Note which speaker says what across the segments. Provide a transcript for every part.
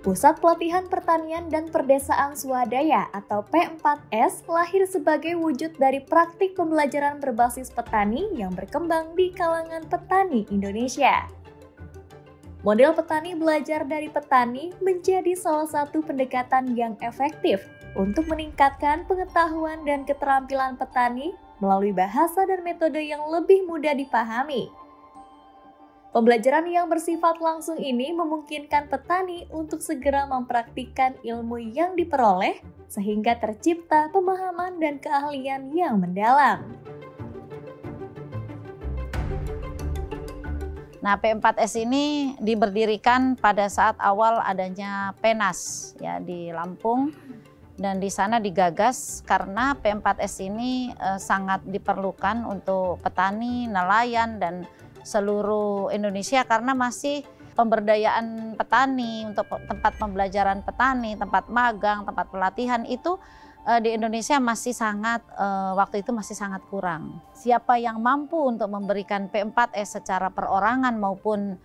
Speaker 1: Pusat Pelatihan Pertanian dan Perdesaan Swadaya atau P4S lahir sebagai wujud dari praktik pembelajaran berbasis petani yang berkembang di kalangan petani Indonesia. Model petani belajar dari petani menjadi salah satu pendekatan yang efektif untuk meningkatkan pengetahuan dan keterampilan petani melalui bahasa dan metode yang lebih mudah dipahami. Pembelajaran yang bersifat langsung ini memungkinkan petani untuk segera mempraktikkan ilmu yang diperoleh sehingga tercipta pemahaman dan keahlian yang mendalam.
Speaker 2: Nah, P4S ini diberdirikan pada saat awal adanya PENAS ya di Lampung, dan di sana digagas karena P4S ini sangat diperlukan untuk petani, nelayan, dan seluruh Indonesia karena masih pemberdayaan petani, untuk tempat pembelajaran petani, tempat magang, tempat pelatihan itu di Indonesia masih sangat waktu itu masih sangat kurang. Siapa yang mampu untuk memberikan P4S secara perorangan maupun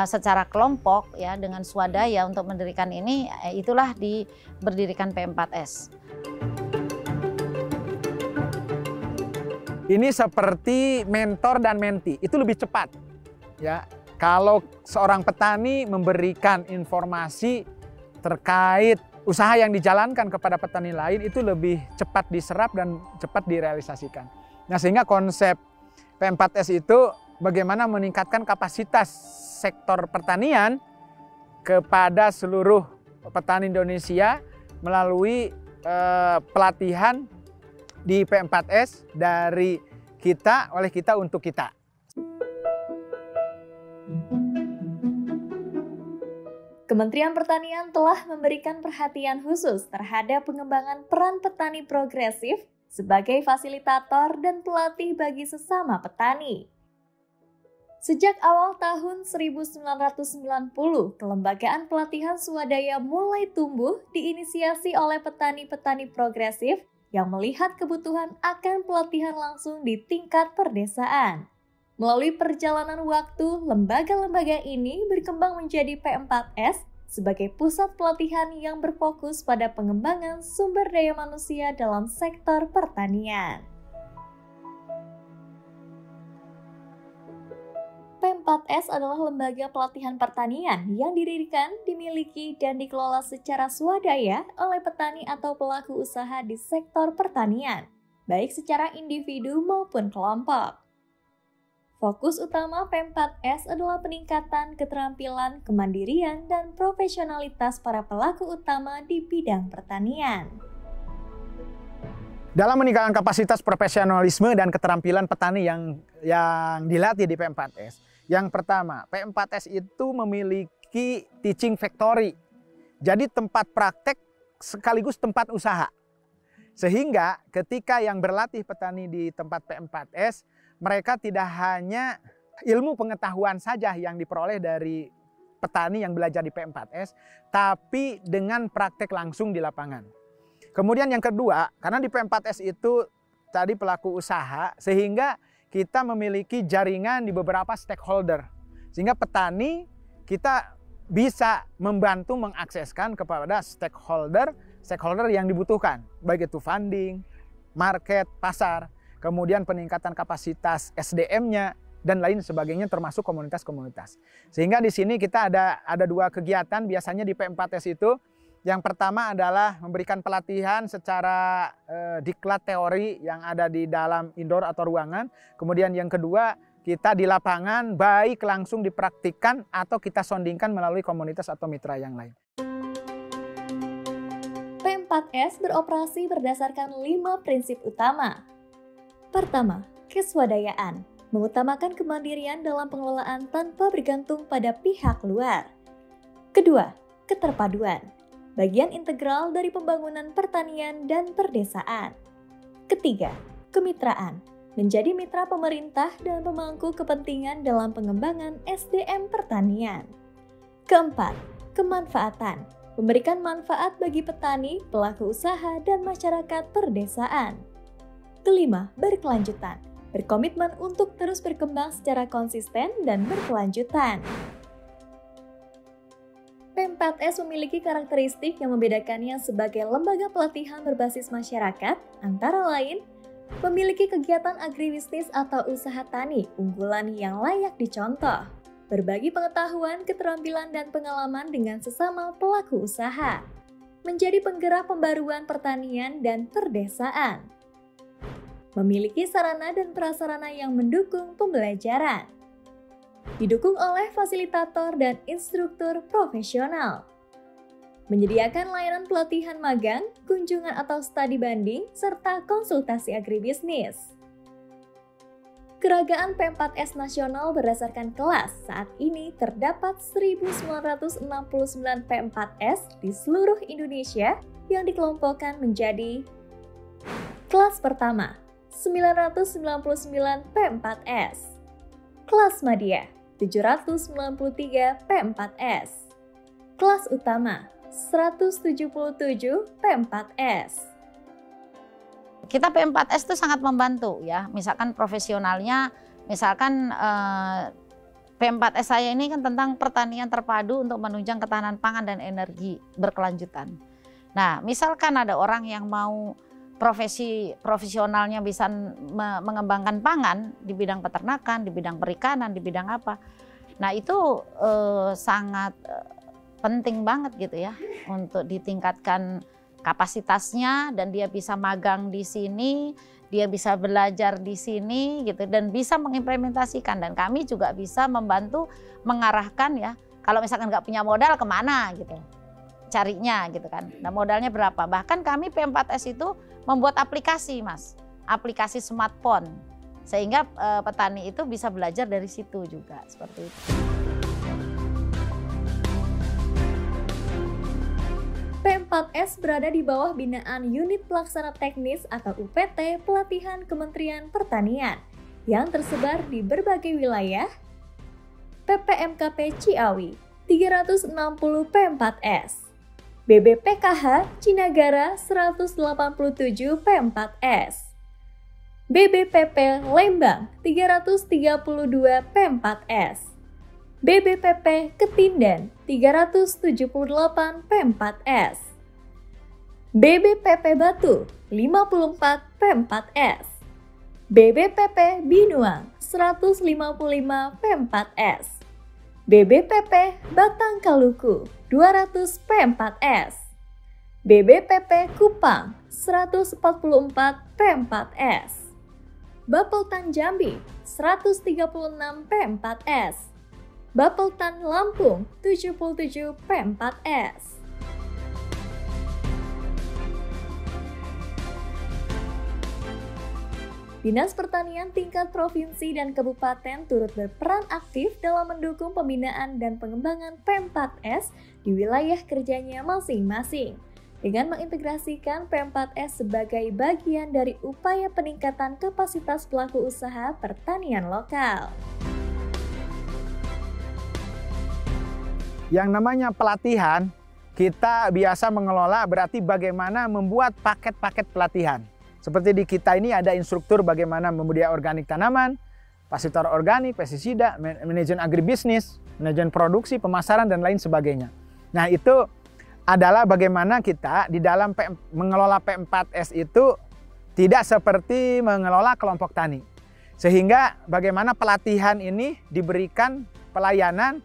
Speaker 2: secara kelompok ya dengan swadaya untuk mendirikan ini, itulah berdirikan P4S.
Speaker 3: Ini seperti mentor dan menti, itu lebih cepat. Ya, kalau seorang petani memberikan informasi terkait usaha yang dijalankan kepada petani lain, itu lebih cepat diserap dan cepat direalisasikan. Nah, sehingga konsep P4S itu bagaimana meningkatkan kapasitas sektor pertanian kepada seluruh petani Indonesia melalui pelatihan di P4S dari kita, oleh kita, untuk kita.
Speaker 1: Kementerian Pertanian telah memberikan perhatian khusus terhadap pengembangan peran petani progresif sebagai fasilitator dan pelatih bagi sesama petani. Sejak awal tahun 1990, kelembagaan pelatihan swadaya mulai tumbuh diinisiasi oleh petani-petani progresif yang melihat kebutuhan akan pelatihan langsung di tingkat perdesaan. Melalui perjalanan waktu, lembaga-lembaga ini berkembang menjadi P4S sebagai pusat pelatihan yang berfokus pada pengembangan sumber daya manusia dalam sektor pertanian. P4S adalah lembaga pelatihan pertanian yang didirikan, dimiliki, dan dikelola secara swadaya oleh petani atau pelaku usaha di sektor pertanian, baik secara individu maupun kelompok. Fokus utama P4S adalah peningkatan keterampilan, kemandirian, dan profesionalitas para pelaku utama di bidang pertanian.
Speaker 3: Dalam meningkatkan kapasitas profesionalisme dan keterampilan petani yang dilatih di P4S, yang pertama, P4S itu memiliki teaching factory. Jadi tempat praktek sekaligus tempat usaha. Sehingga ketika yang berlatih petani di tempat P4S, mereka tidak hanya ilmu pengetahuan saja yang diperoleh dari petani yang belajar di P4S, tapi dengan praktek langsung di lapangan. Kemudian yang kedua, karena di P4S itu tadi pelaku usaha, sehingga kita memiliki jaringan di beberapa stakeholder. Sehingga petani kita bisa membantu mengakseskan kepada stakeholder yang dibutuhkan. Baik itu funding, market, pasar, kemudian peningkatan kapasitas SDM-nya, dan lain sebagainya termasuk komunitas-komunitas. Sehingga di sini kita ada dua kegiatan biasanya di P4S itu. Yang pertama adalah memberikan pelatihan secara diklat teori yang ada di dalam indoor atau ruangan. Kemudian yang kedua, kita di lapangan baik langsung dipraktikkan atau kita soundingkan melalui komunitas atau mitra yang lain.
Speaker 1: P4S beroperasi berdasarkan 5 prinsip utama. Pertama, keswadayaan, mengutamakan kemandirian dalam pengelolaan tanpa bergantung pada pihak luar. Kedua, keterpaduan, bagian integral dari pembangunan pertanian dan perdesaan. Ketiga, kemitraan, menjadi mitra pemerintah dan pemangku kepentingan dalam pengembangan SDM pertanian. Keempat, kemanfaatan, memberikan manfaat bagi petani, pelaku usaha, dan masyarakat perdesaan. Kelima, berkelanjutan, berkomitmen untuk terus berkembang secara konsisten dan berkelanjutan. P4S memiliki karakteristik yang membedakannya sebagai lembaga pelatihan berbasis masyarakat, antara lain memiliki kegiatan agribisnis atau usaha tani unggulan yang layak dicontoh, berbagi pengetahuan, keterampilan, dan pengalaman dengan sesama pelaku usaha, menjadi penggerak pembaruan pertanian dan perdesaan, memiliki sarana dan prasarana yang mendukung pembelajaran, didukung oleh fasilitator dan instruktur profesional, menyediakan layanan pelatihan magang, kunjungan atau studi banding, serta konsultasi agribisnis. Keragaan P4S nasional berdasarkan kelas, saat ini terdapat 1.969 P4S di seluruh Indonesia yang dikelompokkan menjadi kelas pertama, 999 P4S. Kelas Madya, 793 P4S. Kelas Utama, 177 P4S.
Speaker 2: Kita P4S itu sangat membantu ya, misalkan profesionalnya, misalkan P4S saya ini kan tentang pertanian terpadu untuk menunjang ketahanan pangan dan energi berkelanjutan. Nah, misalkan ada orang yang mau profesionalnya bisa mengembangkan pangan di bidang peternakan, di bidang perikanan, di bidang apa. Nah itu sangat penting banget gitu ya untuk ditingkatkan kapasitasnya dan dia bisa magang di sini, dia bisa belajar di sini gitu dan bisa mengimplementasikan, dan kami juga bisa membantu mengarahkan ya kalau misalkan nggak punya modal kemana gitu carinya gitu kan. Nah modalnya berapa? Bahkan kami P4S itu membuat aplikasi Mas, aplikasi smartphone sehingga petani itu bisa belajar dari situ juga seperti itu.
Speaker 1: P4S berada di bawah binaan Unit Pelaksana Teknis atau UPT Pelatihan Kementerian Pertanian yang tersebar di berbagai wilayah. PPMKP Ciawi 360 P4S, BBPKH Cinagara 187 P4S, BBPP Lembang 332 P4S, BBPP Ketindan 378 P4S, BBPP Batu 54 P4S, BBPP Binuang 155 P4S, BBPP Batang Kaluku 200 P4S, BBPP Kupang 144 P4S, Bapeltan Jambi 136 P4S, Bapeltan Lampung 77 P4S. Dinas Pertanian tingkat provinsi dan kabupaten turut berperan aktif dalam mendukung pembinaan dan pengembangan P4S di wilayah kerjanya masing-masing, dengan mengintegrasikan P4S sebagai bagian dari upaya peningkatan kapasitas pelaku usaha pertanian lokal.
Speaker 3: Yang namanya pelatihan, kita biasa mengelola berarti bagaimana membuat paket-paket pelatihan. Seperti di kita ini ada instruktur bagaimana membudidaya organik tanaman, fasilitator organik, pestisida, manajemen agribisnis, manajemen produksi, pemasaran, dan lain sebagainya. Nah itu adalah bagaimana kita di dalam mengelola P4S itu tidak seperti mengelola kelompok tani. Sehingga bagaimana pelatihan ini diberikan pelayanan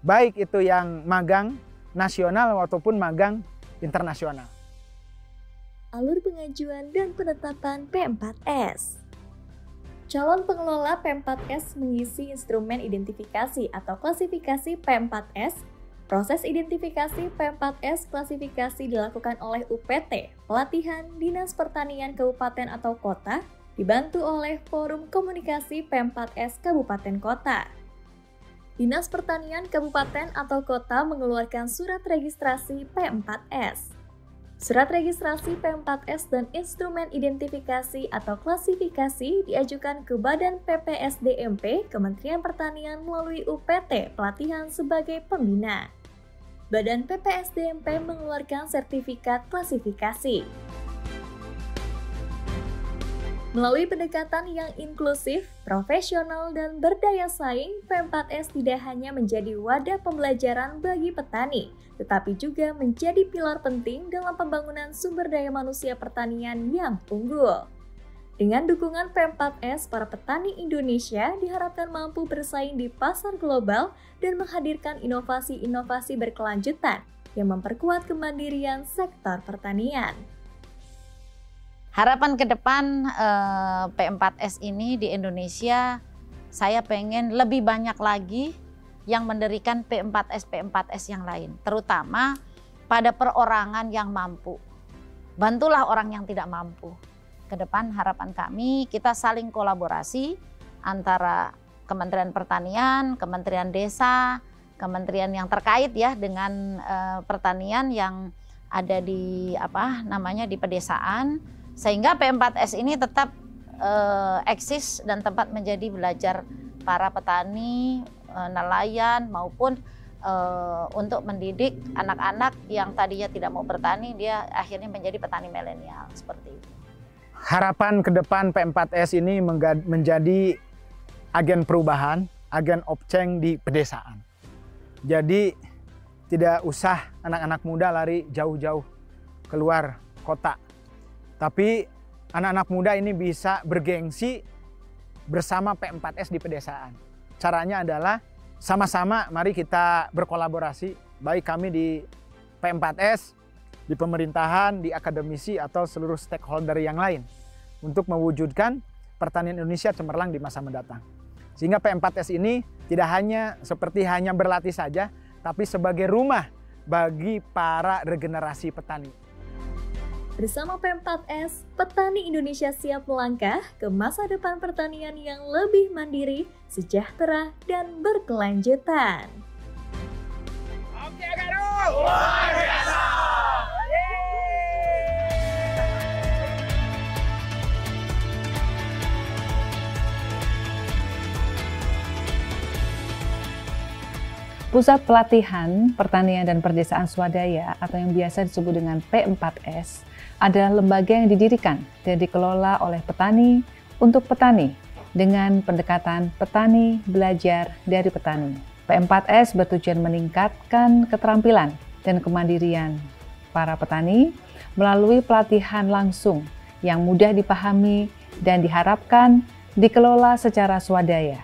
Speaker 3: baik itu yang magang nasional ataupun magang internasional.
Speaker 1: Alur pengajuan dan penetapan P4S. Calon pengelola P4S mengisi instrumen identifikasi atau klasifikasi P4S. Proses identifikasi P4S klasifikasi dilakukan oleh UPT, Pelatihan Dinas Pertanian Kabupaten atau Kota, dibantu oleh Forum Komunikasi P4S Kabupaten Kota. Dinas Pertanian Kabupaten atau Kota mengeluarkan surat registrasi P4S. Surat registrasi P4S dan instrumen identifikasi atau klasifikasi diajukan ke Badan PPSDMP Kementerian Pertanian melalui UPT Pelatihan sebagai pembina. Badan PPSDMP mengeluarkan sertifikat klasifikasi. Melalui pendekatan yang inklusif, profesional, dan berdaya saing, P4S tidak hanya menjadi wadah pembelajaran bagi petani, tetapi juga menjadi pilar penting dalam pembangunan sumber daya manusia pertanian yang unggul. Dengan dukungan P4S, para petani Indonesia diharapkan mampu bersaing di pasar global dan menghadirkan inovasi-inovasi berkelanjutan yang memperkuat kemandirian sektor pertanian.
Speaker 2: Harapan ke depan P4S ini di Indonesia, saya pengen lebih banyak lagi yang mendirikan P4S yang lain, terutama pada perorangan yang mampu. Bantulah orang yang tidak mampu. Ke depan harapan kami kita saling kolaborasi antara Kementerian Pertanian, Kementerian Desa, kementerian yang terkait ya dengan pertanian yang ada di di pedesaan, sehingga P4S ini tetap eksis dan tempat menjadi belajar para petani, nelayan maupun untuk mendidik anak-anak yang tadinya tidak mau bertani, dia akhirnya menjadi petani milenial seperti itu.
Speaker 3: Harapan ke depan P4S ini menjadi agen perubahan, agen opceng di pedesaan. Jadi tidak usah anak-anak muda lari jauh-jauh keluar kota. Tapi anak-anak muda ini bisa bergengsi bersama P4S di pedesaan. Caranya adalah sama-sama mari kita berkolaborasi, baik kami di P4S, di pemerintahan, di akademisi, atau seluruh stakeholder yang lain untuk mewujudkan pertanian Indonesia cemerlang di masa mendatang. Sehingga P4S ini tidak hanya berlatih saja, tapi sebagai rumah bagi para regenerasi petani.
Speaker 1: Bersama P4S, petani Indonesia siap melangkah ke masa depan pertanian yang lebih mandiri, sejahtera, dan berkelanjutan. Oke, Garut! Luar biasa!
Speaker 4: Pusat Pelatihan Pertanian dan Perdesaan Swadaya atau yang biasa disebut dengan P4S adalah lembaga yang didirikan dan dikelola oleh petani untuk petani dengan pendekatan petani belajar dari petani. P4S bertujuan meningkatkan keterampilan dan kemandirian para petani melalui pelatihan langsung yang mudah dipahami dan diharapkan dikelola secara swadaya.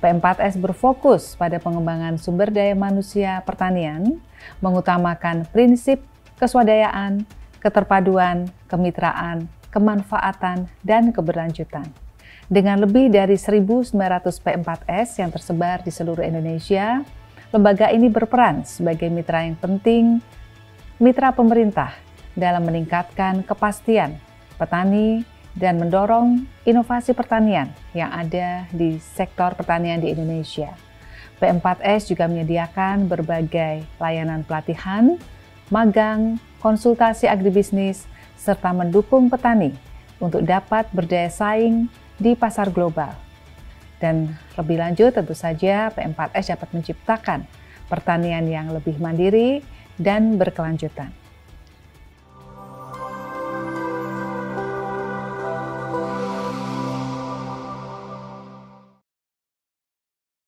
Speaker 4: P4S berfokus pada pengembangan sumber daya manusia pertanian, mengutamakan prinsip keswadayaan, keterpaduan, kemitraan, kemanfaatan, dan keberlanjutan. Dengan lebih dari 1.900 P4S yang tersebar di seluruh Indonesia, lembaga ini berperan sebagai mitra yang penting, mitra pemerintah dalam meningkatkan kepastian petani dan mendorong inovasi pertanian yang ada di sektor pertanian di Indonesia. P4S juga menyediakan berbagai layanan pelatihan, magang, konsultasi agribisnis, serta mendukung petani untuk dapat berdaya saing di pasar global. Dan lebih lanjut tentu saja P4S dapat menciptakan pertanian yang lebih mandiri dan berkelanjutan.